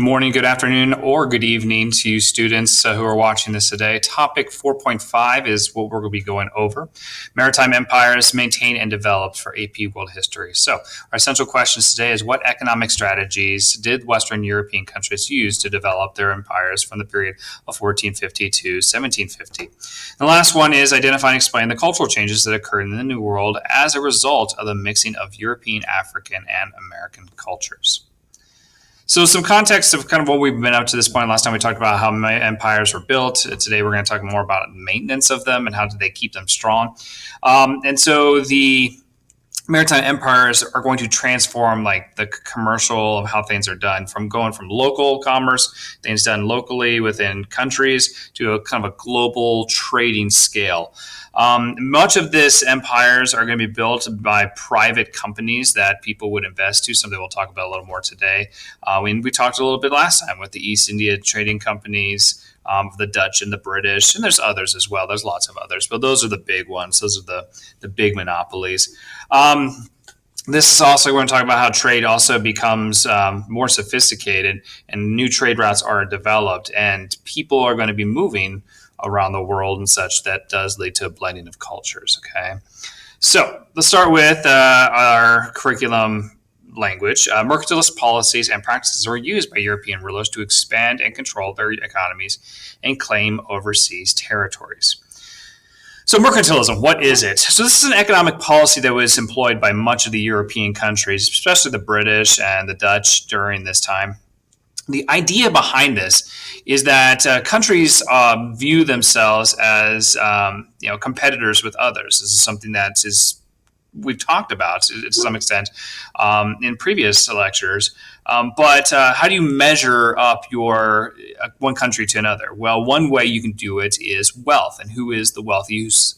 Morning, good afternoon, or good evening to you students who are watching this today. Topic 4.5 is what we're going to be going over. Maritime empires maintained and developed for AP World History. So our essential questions today is what economic strategies did Western European countries use to develop their empires from the period of 1450 to 1750? The last one is identify and explain the cultural changes that occurred in the New World as a result of the mixing of European, African, and American cultures. So some context of kind of what we've been up to this point. Last time we talked about how empires were built. Today we're going to talk more about maintenance of them and how do they keep them strong. And so the maritime empires are going to transform like the commercial of how things are done, from going from local commerce, things done locally within countries, to a kind of a global trading scale. Much of this empires are going to be built by private companies that people would invest to, something we'll talk about a little more today. We talked a little bit last time with the East India trading companies, the Dutch and the British, and there's others as well. There's lots of others, but those are the big ones. Those are the big monopolies. This is also, we're going to talk about how trade also becomes more sophisticated and new trade routes are developed and people are going to be moving around the world and such. That does lead to a blending of cultures. Okay, so let's start with our curriculum language. Mercantilist policies and practices were used by European rulers to expand and control their economies and claim overseas territories. So mercantilism, what is it? So this is an economic policy that was employed by much of the European countries, especially the British and the Dutch during this time. The idea behind this is that countries view themselves as competitors with others. This is something that we've talked about to some extent in previous lectures. But how do you measure up your one country to another? Well, one way you can do it is wealth, and who is the wealthiest.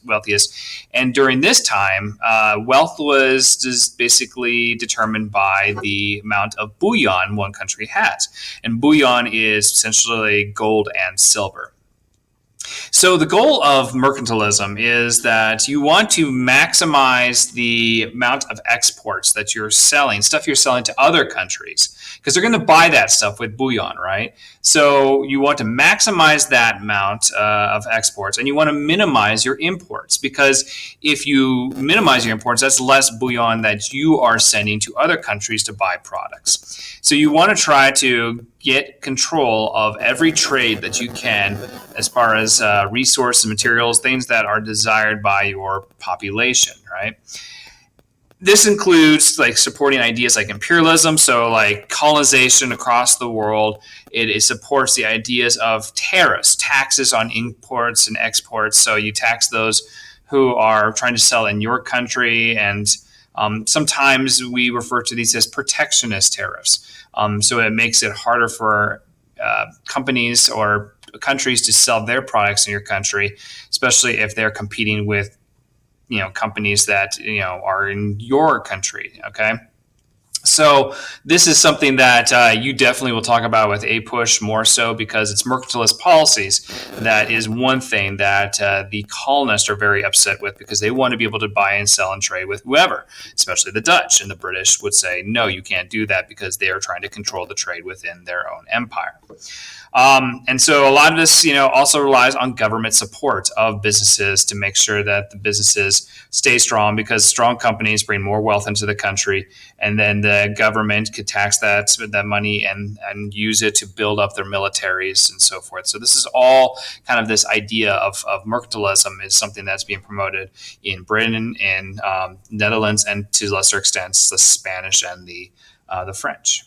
And during this time, wealth was just basically determined by the amount of bullion one country has. And bullion is essentially gold and silver. So the goal of mercantilism is that you want to maximize the amount of exports that you're selling, stuff you're selling to other countries, because they're going to buy that stuff with bullion, right? So you want to maximize that amount of exports, and you want to minimize your imports, because if you minimize your imports, that's less bullion that you are sending to other countries to buy products. So you want to try to get control of every trade that you can as far as resources, materials, things that are desired by your population, right? This includes like supporting ideas like imperialism, so like colonization across the world. It supports the ideas of tariffs, taxes on imports and exports. So you tax those who are trying to sell in your country, and sometimes we refer to these as protectionist tariffs. So it makes it harder for companies or countries to sell their products in your country, especially if they're competing with companies that are in your country. Okay, so this is something that you definitely will talk about with APUSH more so, because it's mercantilist policies. That is one thing that the colonists are very upset with, because they want to be able to buy and sell and trade with whoever, especially the Dutch. And the British would say, no, you can't do that, because they are trying to control the trade within their own empire. And so a lot of this, also relies on government support of businesses to make sure that the businesses stay strong, because strong companies bring more wealth into the country, and then the government could tax that money and use it to build up their militaries and so forth. So this is all kind of this idea of mercantilism is something that's being promoted in Britain, in Netherlands, and to lesser extents the Spanish and the French.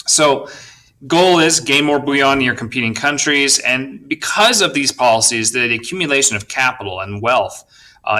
So goal is gain more bullion in your competing countries, and because of these policies, the accumulation of capital and wealth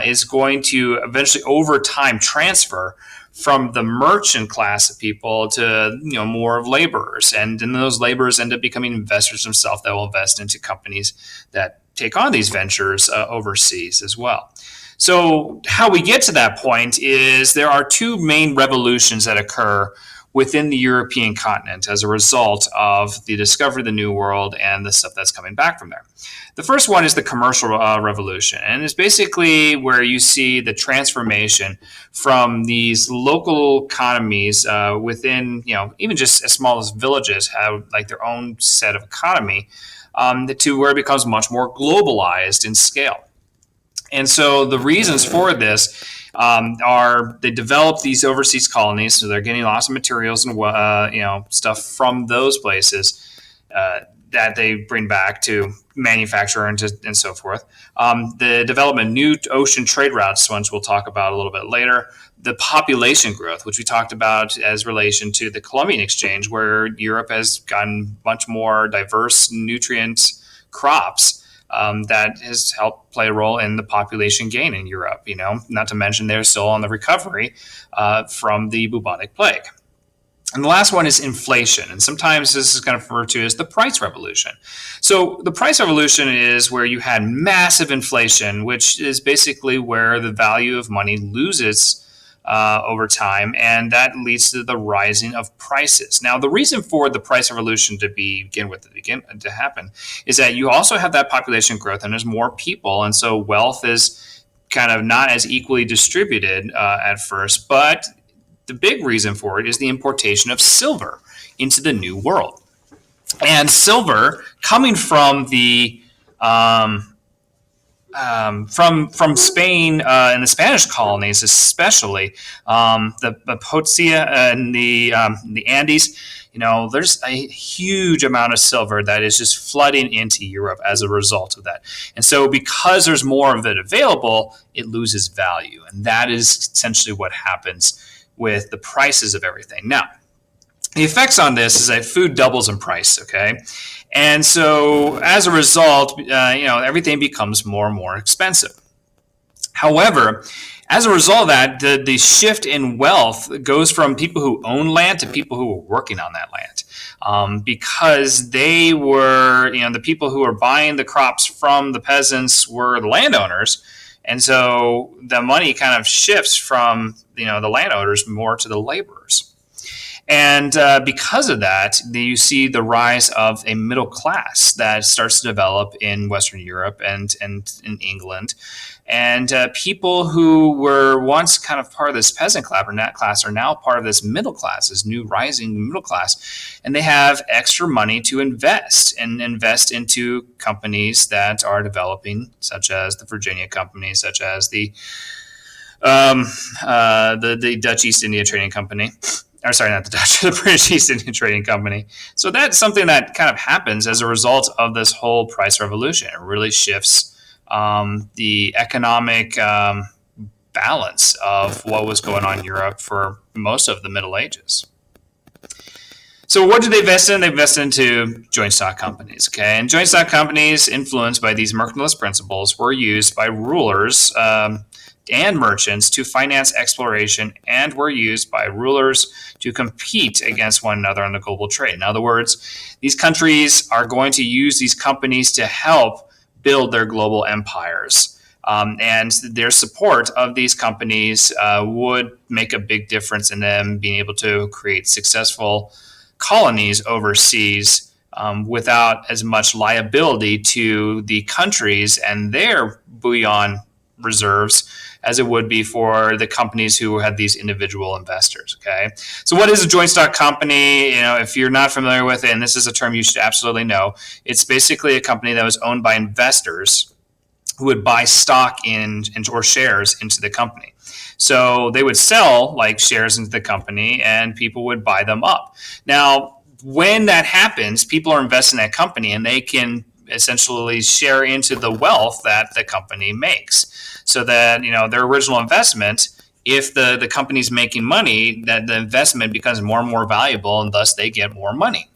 is going to eventually over time transfer from the merchant class of people to more of laborers, and then those laborers end up becoming investors themselves that will invest into companies that take on these ventures overseas as well. So how we get to that point is there are two main revolutions that occur within the European continent as a result of the discovery of the New World and the stuff that's coming back from there. The first one is the commercial revolution, and it's basically where you see the transformation from these local economies within, even just as small as villages have like their own set of economy, to where it becomes much more globalized in scale. And so the reasons for this are they develop these overseas colonies, so they're getting lots of materials and stuff from those places that they bring back to manufacture and so forth. The development of new ocean trade routes, ones we'll talk about a little bit later. The population growth, which we talked about as relation to the Columbian Exchange, where Europe has gotten much more diverse nutrient crops. That has helped play a role in the population gain in Europe, not to mention they're still on the recovery from the bubonic plague. And the last one is inflation. And sometimes this is kind of referred to as the price revolution. So the price revolution is where you had massive inflation, which is basically where the value of money loses over time, and that leads to the rising of prices. Now, the reason for the price revolution to happen is that you also have that population growth, and there's more people, and so wealth is kind of not as equally distributed at first. But the big reason for it is the importation of silver into the New World, and silver coming from the from Spain and the Spanish colonies, especially the Potzia and the Andes. There's a huge amount of silver that is just flooding into Europe as a result of that. And so because there's more of it available, it loses value. And that is essentially what happens with the prices of everything. Now, the effects on this is that food doubles in price, okay? And so as a result, everything becomes more and more expensive. However, as a result of that, the shift in wealth goes from people who own land to people who were working on that land. Because they were, the people who were buying the crops from the peasants were the landowners. And so the money kind of shifts from, the landowners more to the laborers. And because of that, you see the rise of a middle class that starts to develop in Western Europe and in England. And people who were once kind of part of this peasant class are now part of this middle class, this new rising middle class. And they have extra money to invest into companies that are developing, such as the Virginia Company, such as the Dutch East India Trading Company. Or sorry, not the Dutch, the British East India Trading Company. So that's something that kind of happens as a result of this whole price revolution. It really shifts the economic balance of what was going on in Europe for most of the Middle Ages. So what did they invest in? They invested into joint stock companies, okay? And joint stock companies, influenced by these mercantilist principles, were used by rulers and merchants to finance exploration, and were used by rulers to compete against one another on the global trade. In other words, these countries are going to use these companies to help build their global empires. And their support of these companies would make a big difference in them being able to create successful colonies overseas without as much liability to the countries and their bullion reserves as it would be for the companies who had these individual investors, okay? So what is a joint stock company? If you're not familiar with it, and this is a term you should absolutely know, it's basically a company that was owned by investors who would buy stock or shares into the company. So they would sell like shares into the company and people would buy them up. Now, when that happens, people are investing in that company and they can essentially share into the wealth that the company makes. So that, their original investment, if the company's making money, that the investment becomes more and more valuable and thus they get more money.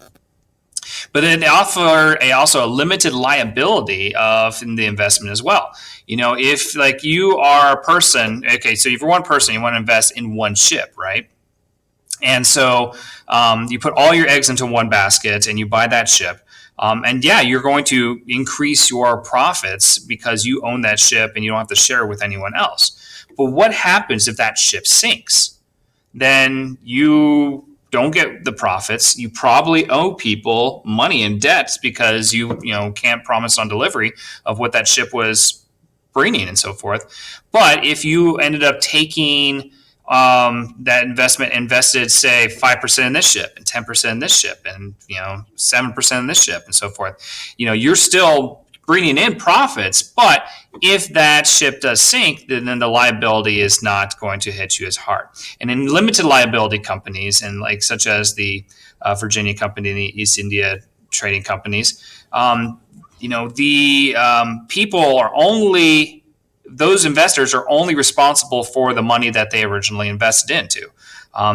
But then they offer also a limited liability of the investment as well. If like you are a person, okay, so if you're one person, you want to invest in one ship, right? And so you put all your eggs into one basket and you buy that ship. And yeah, you're going to increase your profits because you own that ship and you don't have to share with anyone else. But what happens if that ship sinks? Then you don't get the profits. You probably owe people money in debts because you can't promise on delivery of what that ship was bringing and so forth. But if you ended up taking that investment, invested say 5% in this ship and 10% in this ship and 7% in this ship and so forth, you're still bringing in profits. But if that ship does sink, then the liability is not going to hit you as hard. And in limited liability companies, and like such as the Virginia company and the East India trading companies, the people are only, those investors are only responsible for the money that they originally invested into.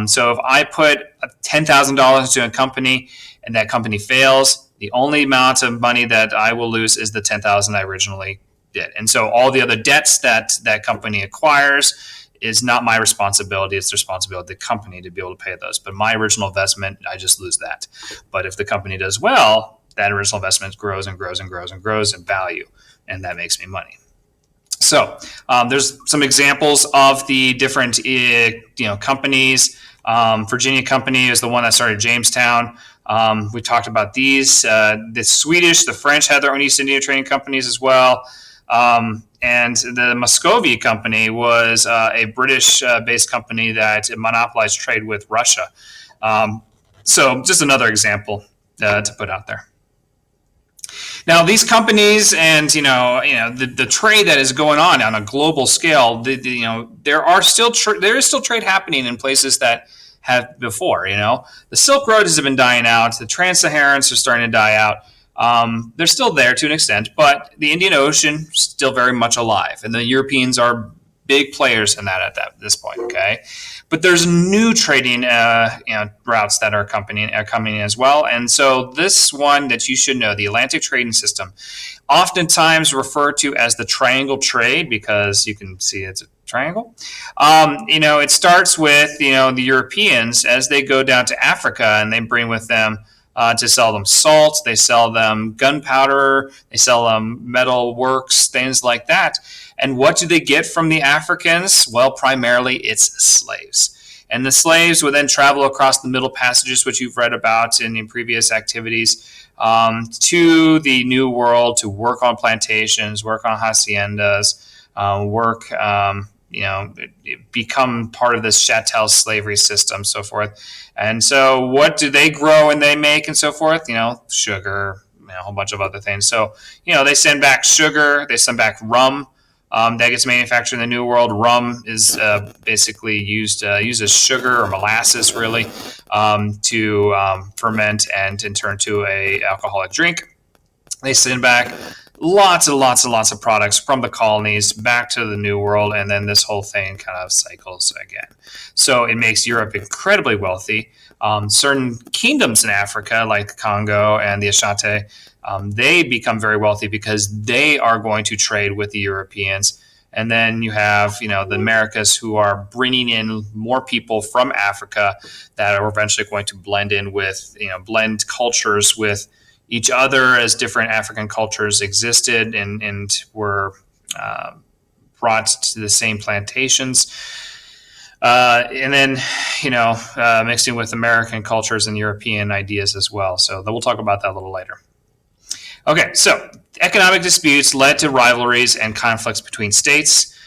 So if I put $10,000 into a company and that company fails, the only amount of money that I will lose is the $10,000 I originally did. And so all the other debts that that company acquires is not my responsibility. It's the responsibility of the company to be able to pay those. But my original investment, I just lose that. But if the company does well, that original investment grows and grows and grows and grows in value, and that makes me money. So there's some examples of the different companies. Virginia company is the one that started Jamestown. We talked about these. The Swedish, the French had their own East India trading companies as well. And the Muscovy company was a British-based company that monopolized trade with Russia. So just another example to put out there. Now, these companies and the trade that is going on a global scale, there is still trade happening in places that have before. The Silk Road has been dying out. The Trans-Saharans are starting to die out. They're still there to an extent, but the Indian Ocean still very much alive, and the Europeans are big players in that at this point. Okay, but there's new trading routes that are coming in as well, and so this one that you should know, the Atlantic trading system, oftentimes referred to as the triangle trade because you can see it's a triangle. It starts with the Europeans as they go down to Africa and they bring with them to sell them salt, they sell them gunpowder, they sell them metal works, things like that. And what do they get from the Africans? Well, primarily it's slaves. And the slaves would then travel across the Middle Passages, which you've read about in previous activities, to the New World to work on plantations, work on haciendas, become part of this chattel slavery system, so forth. And so what do they grow and they make and so forth? Sugar, a whole bunch of other things. So, they send back sugar, they send back rum. That gets manufactured in the New World. Rum is basically uses sugar or molasses, really, to ferment and turn to a alcoholic drink. They send back lots and lots and lots of products from the colonies back to the New World, and then this whole thing kind of cycles again. So it makes Europe incredibly wealthy. Certain kingdoms in Africa, like Congo and the Ashanti, they become very wealthy because they are going to trade with the Europeans. And then you have, the Americas who are bringing in more people from Africa that are eventually going to blend in with, blend cultures with each other as different African cultures existed and were brought to the same plantations. And then, mixing with American cultures and European ideas as well. So we'll talk about that a little later. Okay, so economic disputes led to rivalries and conflicts between states.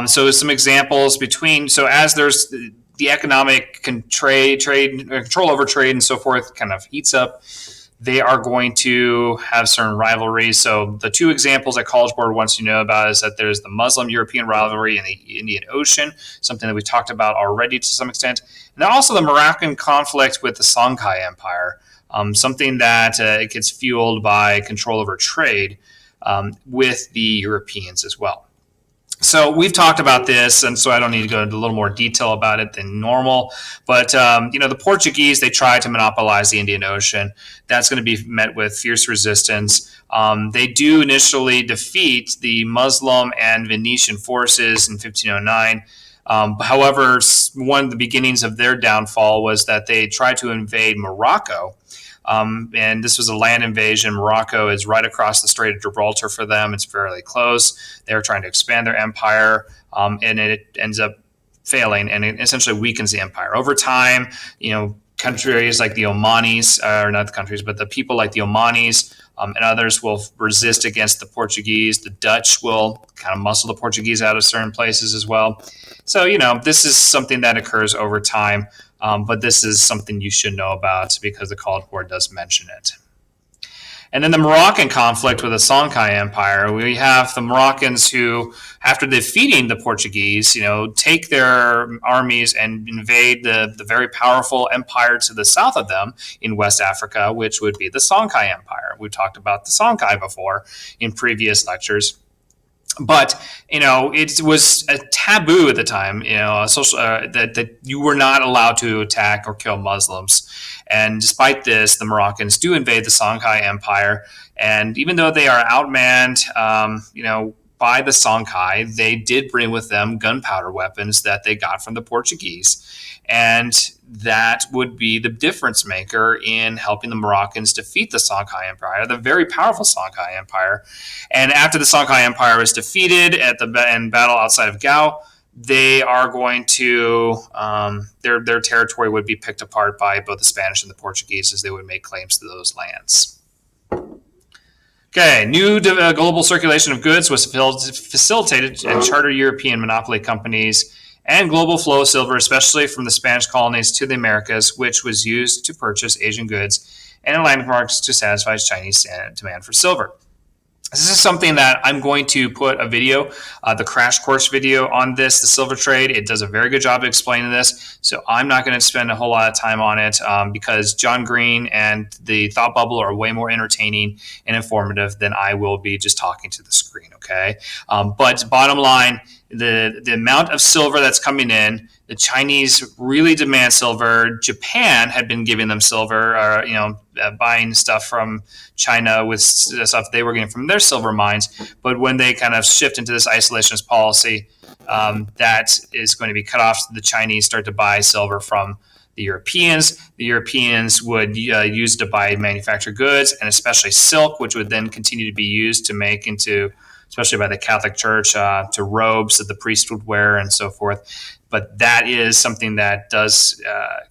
So some examples as there's the economic control over trade and so forth kind of heats up, they are going to have certain rivalries. So the two examples that College Board wants you to know about is that there's the Muslim-European rivalry in the Indian Ocean, something that we talked about already to some extent. And then also the Moroccan conflict with the Songhai Empire, something that it gets fueled by control over trade with the Europeans as well. So we've talked about this, and so I don't need to go into a little more detail about it than normal. But, the Portuguese, they tried to monopolize the Indian Ocean. That's going to be met with fierce resistance. They do initially defeat the Muslim and Venetian forces in 1509. However, one of the beginnings of their downfall was that they tried to invade Morocco. And this was a land invasion. Morocco is right across the Strait of Gibraltar for them. It's fairly close. They're trying to expand their empire, and it ends up failing, and it essentially weakens the empire. Over time, countries like the Omanis, or not the countries, but the people like the Omanis and others will resist against the Portuguese. The Dutch will kind of muscle the Portuguese out of certain places as well. So, this is something that occurs over time, but this is something you should know about because the College Board does mention it. And then the Moroccan conflict with the Songhai Empire, we have the Moroccans who, after defeating the Portuguese, take their armies and invade the very powerful empire to the south of them in West Africa, which would be the Songhai Empire. We talked about the Songhai before in previous lectures. But, it was a taboo at the time, that you were not allowed to attack or kill Muslims. And despite this, the Moroccans do invade the Songhai Empire. And even though they are outmanned, by the Songhai, they did bring with them gunpowder weapons that they got from the Portuguese. And that would be the difference maker in helping the Moroccans defeat the Songhai Empire, the very powerful Songhai Empire. And after the Songhai Empire was defeated in battle outside of Gao, they are going to, their territory would be picked apart by both the Spanish and the Portuguese as they would make claims to those lands. Okay, new global circulation of goods was facilitated and charter European monopoly companies and global flow of silver, especially from the Spanish colonies to the Americas, which was used to purchase Asian goods and Atlantic markets to satisfy Chinese demand for silver. This is something that I'm going to put a video, the crash course video on this, the silver trade. It does a very good job of explaining this, so I'm not going to spend a whole lot of time on it because John Green and the Thought Bubble are way more entertaining and informative than I will be just talking to the screen, okay? But bottom line, the amount of silver that's coming in, the Chinese really demand silver. Japan had been giving them silver, buying stuff from China with stuff they were getting from their silver mines. But when they kind of shift into this isolationist policy, that is going to be cut off. The Chinese start to buy silver from the Europeans. The Europeans would use it to buy manufactured goods, and especially silk, which would then continue to be used to make into, especially by the Catholic Church, to robes that the priest would wear and so forth. But that is something that does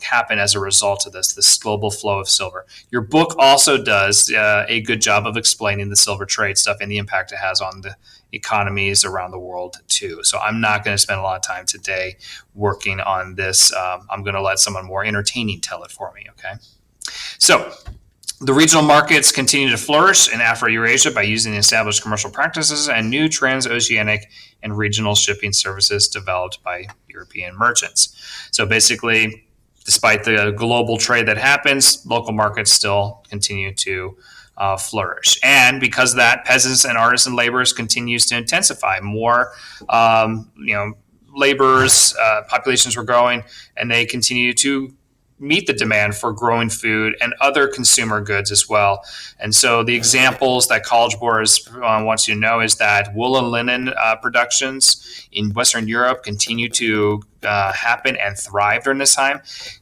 happen as a result of this global flow of silver. Your book also does a good job of explaining the silver trade stuff and the impact it has on the economies around the world too. So I'm not going to spend a lot of time today working on this. I'm going to let someone more entertaining tell it for me, okay? So the regional markets continue to flourish in Afro-Eurasia by using established commercial practices and new transoceanic and regional shipping services developed by European merchants. So basically, despite the global trade that happens, local markets still continue to flourish. And because of that, peasants and artisan laborers continues to intensify. More, laborers, populations were growing, and they continue to meet the demand for growing food and other consumer goods as well. And so the examples that College Board wants you to know is that wool and linen productions in Western Europe continue to happen and thrive during this time.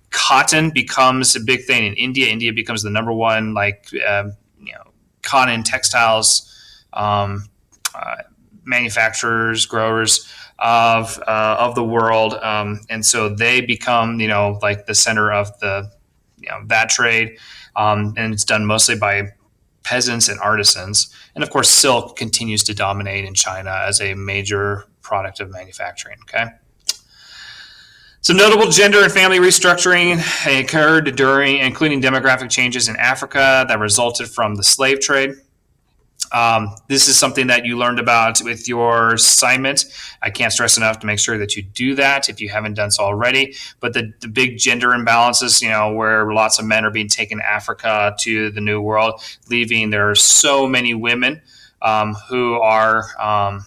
Cotton becomes a big thing in India. India becomes the number one, cotton textiles manufacturers, growers of the world, and so they become the center of that trade, and it's done mostly by peasants and artisans. And of course, silk continues to dominate in China as a major product of manufacturing. Okay. Some notable gender and family restructuring occurred including demographic changes in Africa that resulted from the slave trade. This is something that you learned about with your assignment. I can't stress enough to make sure that you do that if you haven't done so already. But the big gender imbalances, where lots of men are being taken to Africa to the New World, leaving there are so many women who are,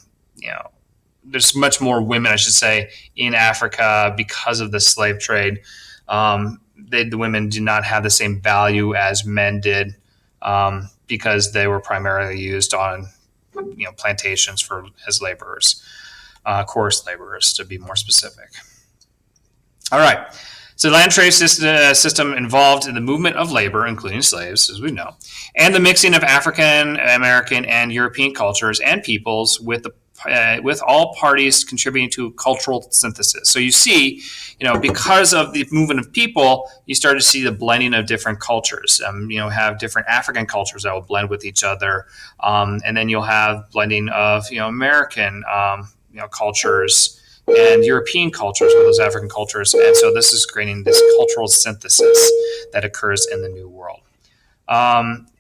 there's much more women, I should say, in Africa because of the slave trade. The women do not have the same value as men did. Because they were primarily used on, plantations as laborers, coarse laborers, to be more specific. All right. So the land trade system involved in the movement of labor, including slaves, as we know, and the mixing of African, American, and European cultures and peoples with the with all parties contributing to cultural synthesis. So you see, because of the movement of people, you start to see the blending of different cultures. Have different African cultures that will blend with each other, and then you'll have blending of American cultures and European cultures with those African cultures, and so this is creating this cultural synthesis that occurs in the New World.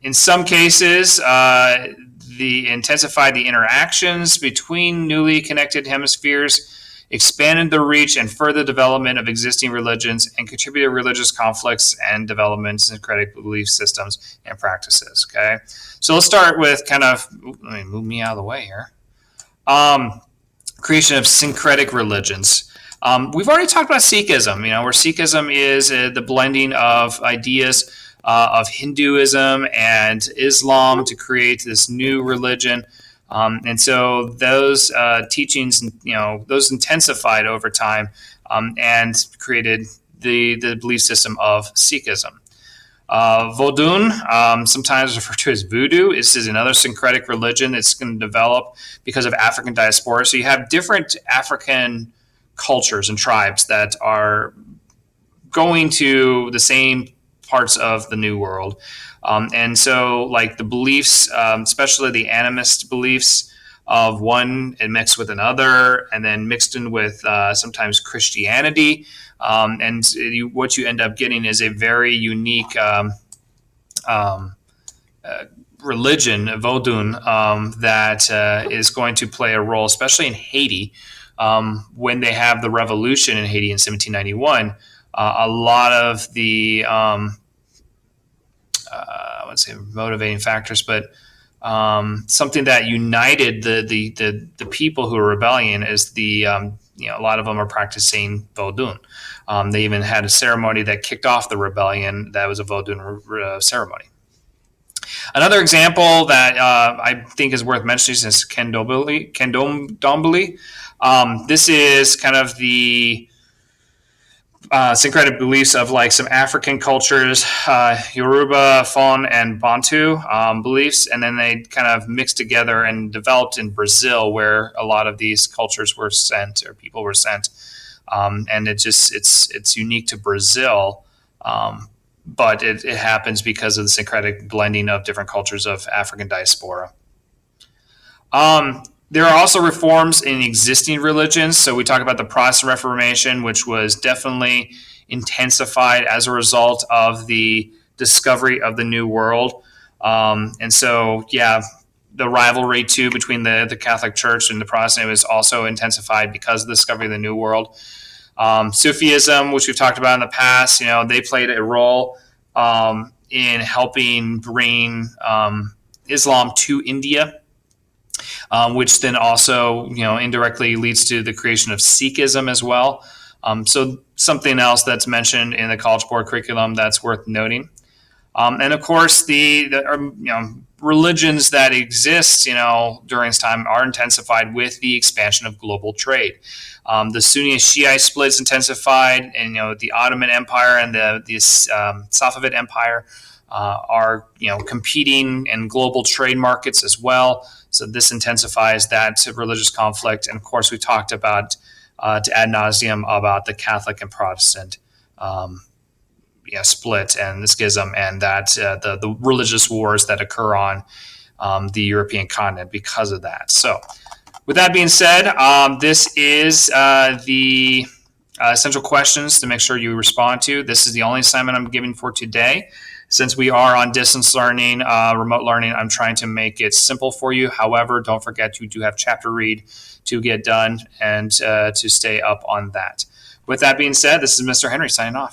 In some cases, the intensified the interactions between newly connected hemispheres, expanded the reach and further development of existing religions, and contributed to religious conflicts and developments in syncretic belief systems and practices. Okay, so let's start with let me move me out of the way here. Creation of syncretic religions. We've already talked about Sikhism, where Sikhism is the blending of ideas of Hinduism and Islam to create this new religion. And so those teachings, those intensified over time and created the belief system of Sikhism. Vodun, sometimes referred to as voodoo, this is another syncretic religion that's going to develop because of African diaspora. So you have different African cultures and tribes that are going to the same parts of the New World. And so like the beliefs, especially the animist beliefs of one and mixed with another, and then mixed in with sometimes Christianity. What you end up getting is a very unique religion, Vodun, that is going to play a role, especially in Haiti. When they have the revolution in Haiti in 1791, a lot of the I wouldn't say motivating factors, but something that united the people who were rebelling is a lot of them are practicing Vodun. They even had a ceremony that kicked off the rebellion that was a Vodun ceremony. Another example that I think is worth mentioning is Candomblé. This is kind of the syncretic beliefs of like some African cultures, Yoruba, Fon, and Bantu beliefs, and then they kind of mixed together and developed in Brazil, where a lot of these cultures were sent or people were sent, and it's unique to Brazil, but it happens because of the syncretic blending of different cultures of African diaspora. There are also reforms in existing religions. So we talk about the Protestant Reformation, which was definitely intensified as a result of the discovery of the New World. And so, the rivalry too between the Catholic Church and the Protestant was also intensified because of the discovery of the New World. Sufism, which we've talked about in the past, they played a role in helping bring Islam to India. Which then also, indirectly leads to the creation of Sikhism as well. So something else that's mentioned in the College Board curriculum that's worth noting. And of course, the religions that exist, during this time are intensified with the expansion of global trade. The Sunni and Shiite splits intensified, and the Ottoman Empire and the Safavid Empire are competing in global trade markets as well. So this intensifies that religious conflict. And of course, we talked about ad nauseum about the Catholic and Protestant split and the schism, and that the religious wars that occur on the European continent because of that. So with that being said, this is the essential questions to make sure you respond to. This is the only assignment I'm giving for today. Since we are on distance learning, remote learning, I'm trying to make it simple for you. However, don't forget you do have chapter read to get done and to stay up on that. With that being said, this is Mr. Henry signing off.